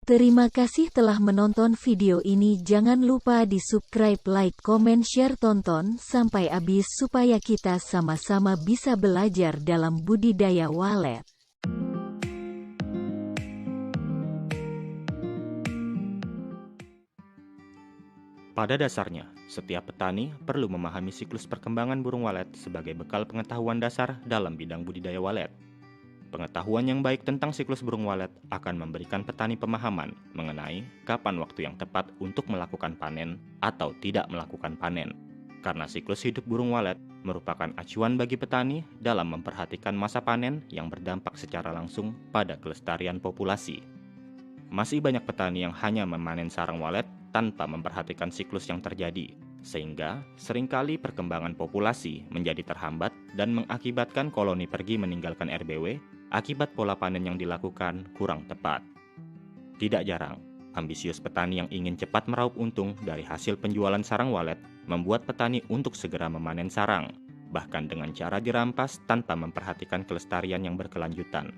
Terima kasih telah menonton video ini. Jangan lupa di subscribe, like, komen, share, tonton sampai habis supaya kita sama-sama bisa belajar dalam budidaya walet. Pada dasarnya, setiap petani perlu memahami siklus perkembangan burung walet sebagai bekal pengetahuan dasar dalam bidang budidaya walet. Pengetahuan yang baik tentang siklus burung walet akan memberikan petani pemahaman mengenai kapan waktu yang tepat untuk melakukan panen atau tidak melakukan panen. Karena siklus hidup burung walet merupakan acuan bagi petani dalam memperhatikan masa panen yang berdampak secara langsung pada kelestarian populasi. Masih banyak petani yang hanya memanen sarang walet tanpa memperhatikan siklus yang terjadi, sehingga seringkali perkembangan populasi menjadi terhambat dan mengakibatkan koloni pergi meninggalkan RBW akibat pola panen yang dilakukan kurang tepat. Tidak jarang, ambisius petani yang ingin cepat meraup untung dari hasil penjualan sarang walet membuat petani untuk segera memanen sarang, bahkan dengan cara dirampas tanpa memperhatikan kelestarian yang berkelanjutan.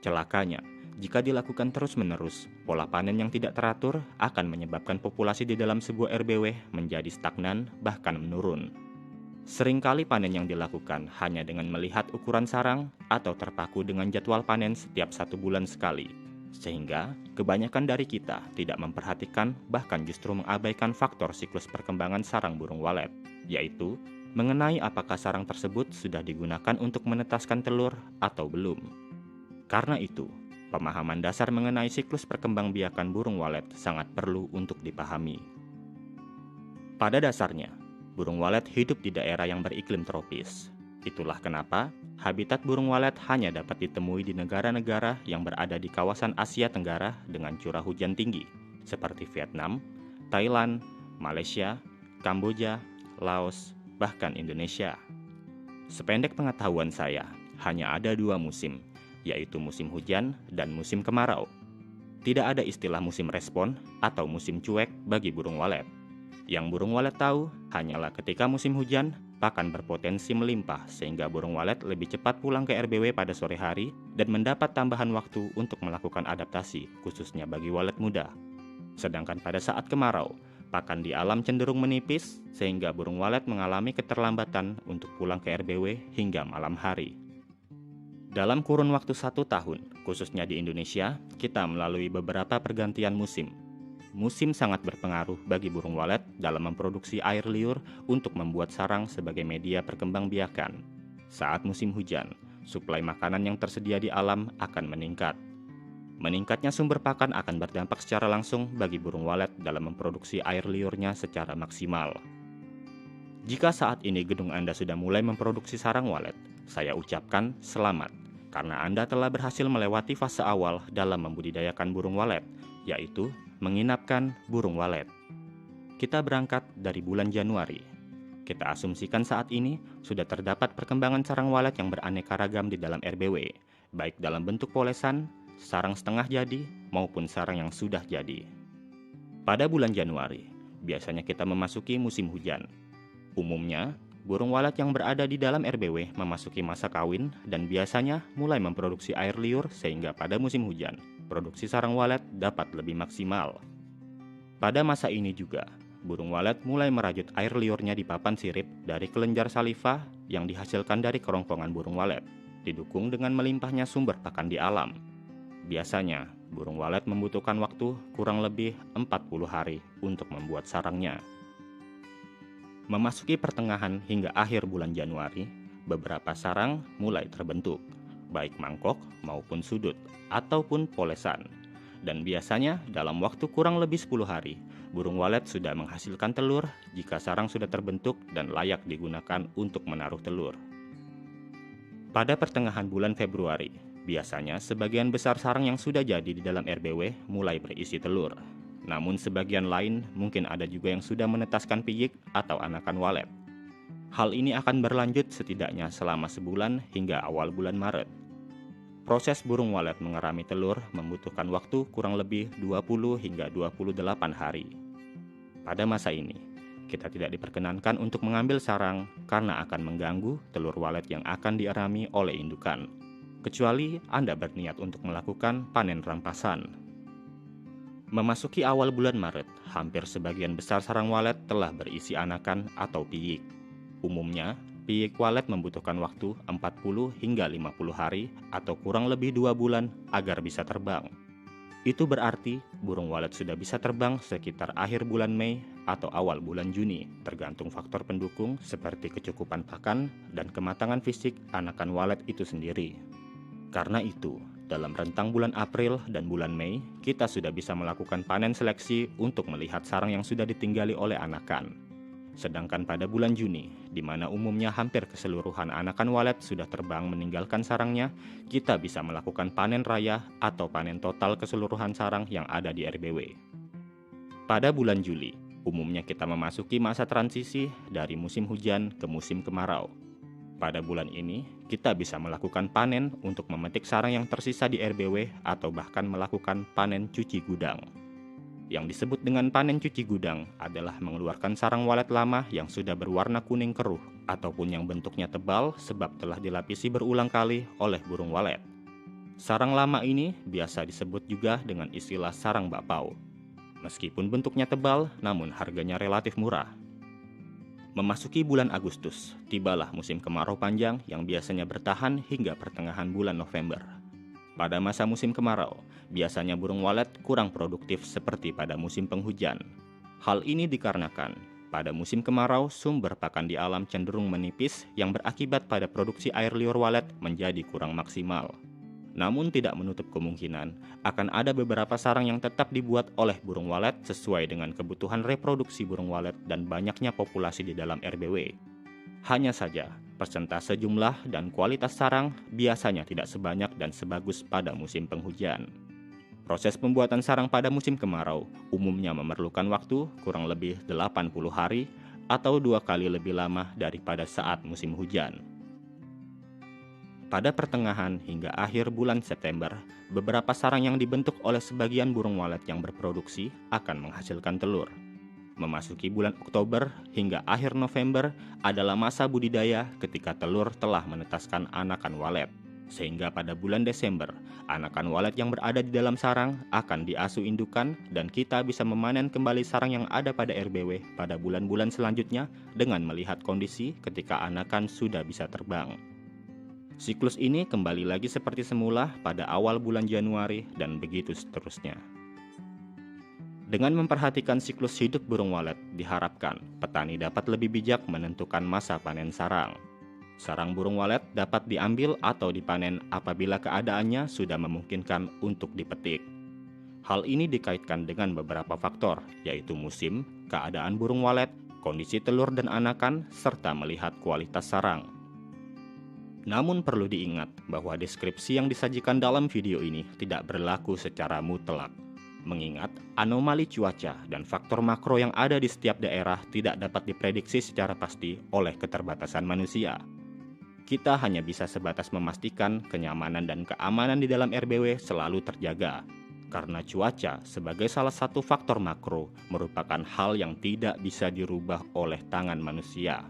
Celakanya, jika dilakukan terus-menerus, pola panen yang tidak teratur akan menyebabkan populasi di dalam sebuah RBW menjadi stagnan bahkan menurun. Seringkali panen yang dilakukan hanya dengan melihat ukuran sarang atau terpaku dengan jadwal panen setiap 1 bulan sekali, sehingga kebanyakan dari kita tidak memperhatikan bahkan justru mengabaikan faktor siklus perkembangan sarang burung walet, yaitu mengenai apakah sarang tersebut sudah digunakan untuk menetaskan telur atau belum. Karena itu, pemahaman dasar mengenai siklus perkembangbiakan burung walet sangat perlu untuk dipahami. Pada dasarnya, burung walet hidup di daerah yang beriklim tropis. Itulah kenapa habitat burung walet hanya dapat ditemui di negara-negara yang berada di kawasan Asia Tenggara dengan curah hujan tinggi, seperti Vietnam, Thailand, Malaysia, Kamboja, Laos, bahkan Indonesia. Sependek pengetahuan saya, hanya ada 2 musim, yaitu musim hujan dan musim kemarau. Tidak ada istilah musim respon atau musim cuek bagi burung walet. Yang burung walet tahu hanyalah ketika musim hujan, pakan berpotensi melimpah sehingga burung walet lebih cepat pulang ke RBW pada sore hari dan mendapat tambahan waktu untuk melakukan adaptasi, khususnya bagi walet muda. Sedangkan pada saat kemarau, pakan di alam cenderung menipis sehingga burung walet mengalami keterlambatan untuk pulang ke RBW hingga malam hari. Dalam kurun waktu 1 tahun, khususnya di Indonesia, kita melalui beberapa pergantian musim. Musim sangat berpengaruh bagi burung walet dalam memproduksi air liur untuk membuat sarang sebagai media perkembangbiakan. Saat musim hujan, suplai makanan yang tersedia di alam akan meningkat. Meningkatnya sumber pakan akan berdampak secara langsung bagi burung walet dalam memproduksi air liurnya secara maksimal. Jika saat ini gedung Anda sudah mulai memproduksi sarang walet, saya ucapkan selamat, karena Anda telah berhasil melewati fase awal dalam membudidayakan burung walet, yaitu menginapkan burung walet. Kita berangkat dari bulan Januari. Kita asumsikan saat ini sudah terdapat perkembangan sarang walet yang beraneka ragam di dalam RBW, baik dalam bentuk polesan, sarang setengah jadi, maupun sarang yang sudah jadi. Pada bulan Januari, biasanya kita memasuki musim hujan. Umumnya, burung walet yang berada di dalam RBW memasuki masa kawin dan biasanya mulai memproduksi air liur sehingga pada musim hujan, produksi sarang walet dapat lebih maksimal. Pada masa ini juga, burung walet mulai merajut air liurnya di papan sirip dari kelenjar saliva yang dihasilkan dari kerongkongan burung walet, didukung dengan melimpahnya sumber pakan di alam. Biasanya, burung walet membutuhkan waktu kurang lebih 40 hari untuk membuat sarangnya. Memasuki pertengahan hingga akhir bulan Januari, beberapa sarang mulai terbentuk, baik mangkok maupun sudut, ataupun polesan. Dan biasanya dalam waktu kurang lebih 10 hari, burung walet sudah menghasilkan telur jika sarang sudah terbentuk dan layak digunakan untuk menaruh telur. Pada pertengahan bulan Februari, biasanya sebagian besar sarang yang sudah jadi di dalam RBW mulai berisi telur. Namun sebagian lain mungkin ada juga yang sudah menetaskan piyik atau anakan walet. Hal ini akan berlanjut setidaknya selama sebulan hingga awal bulan Maret. Proses burung walet mengerami telur membutuhkan waktu kurang lebih 20 hingga 28 hari. Pada masa ini, kita tidak diperkenankan untuk mengambil sarang karena akan mengganggu telur walet yang akan dierami oleh indukan, kecuali Anda berniat untuk melakukan panen rampasan. Memasuki awal bulan Maret, hampir sebagian besar sarang walet telah berisi anakan atau piyik. Umumnya, piyik walet membutuhkan waktu 40 hingga 50 hari atau kurang lebih 2 bulan agar bisa terbang. Itu berarti burung walet sudah bisa terbang sekitar akhir bulan Mei atau awal bulan Juni, tergantung faktor pendukung seperti kecukupan pakan dan kematangan fisik anakan walet itu sendiri. Karena itu, dalam rentang bulan April dan bulan Mei, kita sudah bisa melakukan panen seleksi untuk melihat sarang yang sudah ditinggali oleh anakan. Sedangkan pada bulan Juni, di mana umumnya hampir keseluruhan anakan walet sudah terbang meninggalkan sarangnya, kita bisa melakukan panen raya atau panen total keseluruhan sarang yang ada di RBW. Pada bulan Juli, umumnya kita memasuki masa transisi dari musim hujan ke musim kemarau. Pada bulan ini, kita bisa melakukan panen untuk memetik sarang yang tersisa di RBW atau bahkan melakukan panen cuci gudang. Yang disebut dengan panen cuci gudang adalah mengeluarkan sarang walet lama yang sudah berwarna kuning keruh ataupun yang bentuknya tebal sebab telah dilapisi berulang kali oleh burung walet. Sarang lama ini biasa disebut juga dengan istilah sarang bakpao. Meskipun bentuknya tebal, namun harganya relatif murah. Memasuki bulan Agustus, tibalah musim kemarau panjang yang biasanya bertahan hingga pertengahan bulan November. Pada masa musim kemarau, biasanya burung walet kurang produktif seperti pada musim penghujan. Hal ini dikarenakan pada musim kemarau sumber pakan di alam cenderung menipis yang berakibat pada produksi air liur walet menjadi kurang maksimal. Namun tidak menutup kemungkinan akan ada beberapa sarang yang tetap dibuat oleh burung walet sesuai dengan kebutuhan reproduksi burung walet dan banyaknya populasi di dalam RBW. Hanya saja, persentase jumlah dan kualitas sarang biasanya tidak sebanyak dan sebagus pada musim penghujan. Proses pembuatan sarang pada musim kemarau umumnya memerlukan waktu kurang lebih 80 hari atau 2 kali lebih lama daripada saat musim hujan. Pada pertengahan hingga akhir bulan September, beberapa sarang yang dibentuk oleh sebagian burung walet yang berproduksi akan menghasilkan telur. Memasuki bulan Oktober hingga akhir November adalah masa budidaya ketika telur telah menetaskan anakan walet. Sehingga pada bulan Desember, anakan walet yang berada di dalam sarang akan diasuh indukan dan kita bisa memanen kembali sarang yang ada pada RBW pada bulan-bulan selanjutnya dengan melihat kondisi ketika anakan sudah bisa terbang. Siklus ini kembali lagi seperti semula pada awal bulan Januari dan begitu seterusnya. Dengan memperhatikan siklus hidup burung walet, diharapkan petani dapat lebih bijak menentukan masa panen sarang. Sarang burung walet dapat diambil atau dipanen apabila keadaannya sudah memungkinkan untuk dipetik. Hal ini dikaitkan dengan beberapa faktor, yaitu musim, keadaan burung walet, kondisi telur dan anakan, serta melihat kualitas sarang. Namun perlu diingat bahwa deskripsi yang disajikan dalam video ini tidak berlaku secara mutlak. Mengingat anomali cuaca dan faktor makro yang ada di setiap daerah tidak dapat diprediksi secara pasti oleh keterbatasan manusia. Kita hanya bisa sebatas memastikan kenyamanan dan keamanan di dalam RBW selalu terjaga. Karena cuaca sebagai salah satu faktor makro merupakan hal yang tidak bisa dirubah oleh tangan manusia.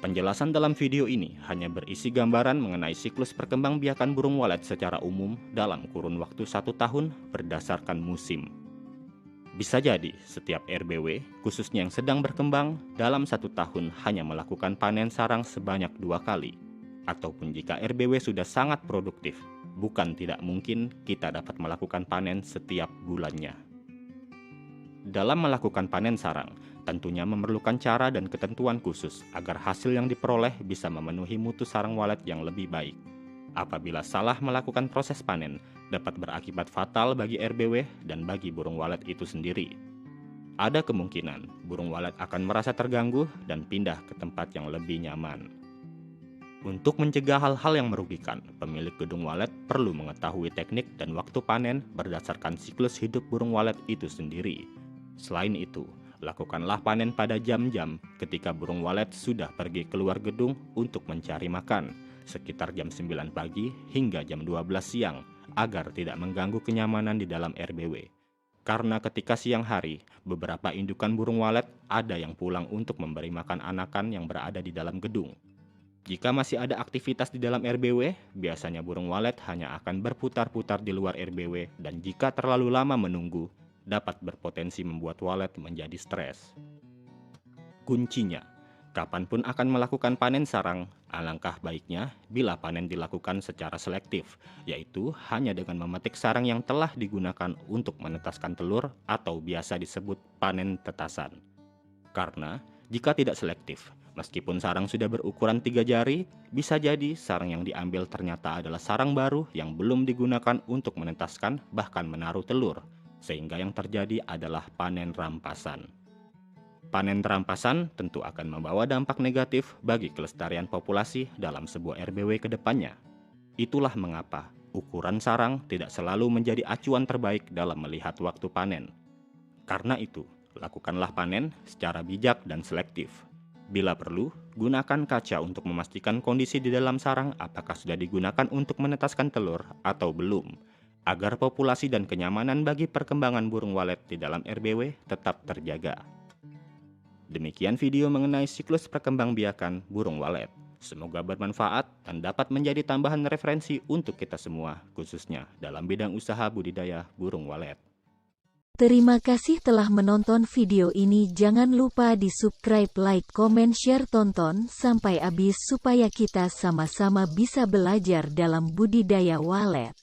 Penjelasan dalam video ini hanya berisi gambaran mengenai siklus perkembangbiakan burung walet secara umum dalam kurun waktu 1 tahun berdasarkan musim. Bisa jadi setiap RBW, khususnya yang sedang berkembang, dalam 1 tahun hanya melakukan panen sarang sebanyak 2 kali. Ataupun jika RBW sudah sangat produktif, bukan tidak mungkin kita dapat melakukan panen setiap bulannya. Dalam melakukan panen sarang, tentunya memerlukan cara dan ketentuan khusus agar hasil yang diperoleh bisa memenuhi mutu sarang walet yang lebih baik. Apabila salah melakukan proses panen, dapat berakibat fatal bagi RBW dan bagi burung walet itu sendiri. Ada kemungkinan burung walet akan merasa terganggu dan pindah ke tempat yang lebih nyaman. Untuk mencegah hal-hal yang merugikan, pemilik gedung walet perlu mengetahui teknik dan waktu panen berdasarkan siklus hidup burung walet itu sendiri. Selain itu, lakukanlah panen pada jam-jam ketika burung walet sudah pergi keluar gedung untuk mencari makan, sekitar jam 9 pagi hingga jam 12 siang, agar tidak mengganggu kenyamanan di dalam RBW. Karena ketika siang hari, beberapa indukan burung walet ada yang pulang untuk memberi makan anakan yang berada di dalam gedung. Jika masih ada aktivitas di dalam RBW, biasanya burung walet hanya akan berputar-putar di luar RBW dan jika terlalu lama menunggu, dapat berpotensi membuat walet menjadi stres. Kuncinya, kapanpun akan melakukan panen sarang, alangkah baiknya bila panen dilakukan secara selektif, yaitu hanya dengan memetik sarang yang telah digunakan untuk menetaskan telur atau biasa disebut panen tetasan. Karena jika tidak selektif, meskipun sarang sudah berukuran 3 jari, bisa jadi sarang yang diambil ternyata adalah sarang baru yang belum digunakan untuk menetaskan bahkan menaruh telur, sehingga yang terjadi adalah panen rampasan. Panen rampasan tentu akan membawa dampak negatif bagi kelestarian populasi dalam sebuah RBW ke depannya. Itulah mengapa ukuran sarang tidak selalu menjadi acuan terbaik dalam melihat waktu panen. Karena itu, lakukanlah panen secara bijak dan selektif. Bila perlu, gunakan kaca untuk memastikan kondisi di dalam sarang apakah sudah digunakan untuk menetaskan telur atau belum, agar populasi dan kenyamanan bagi perkembangan burung walet di dalam RBW tetap terjaga. Demikian video mengenai siklus perkembangbiakan burung walet. Semoga bermanfaat dan dapat menjadi tambahan referensi untuk kita semua, khususnya dalam bidang usaha budidaya burung walet. Terima kasih telah menonton video ini. Jangan lupa di subscribe, like, komen, share, tonton sampai habis supaya kita sama-sama bisa belajar dalam budidaya walet.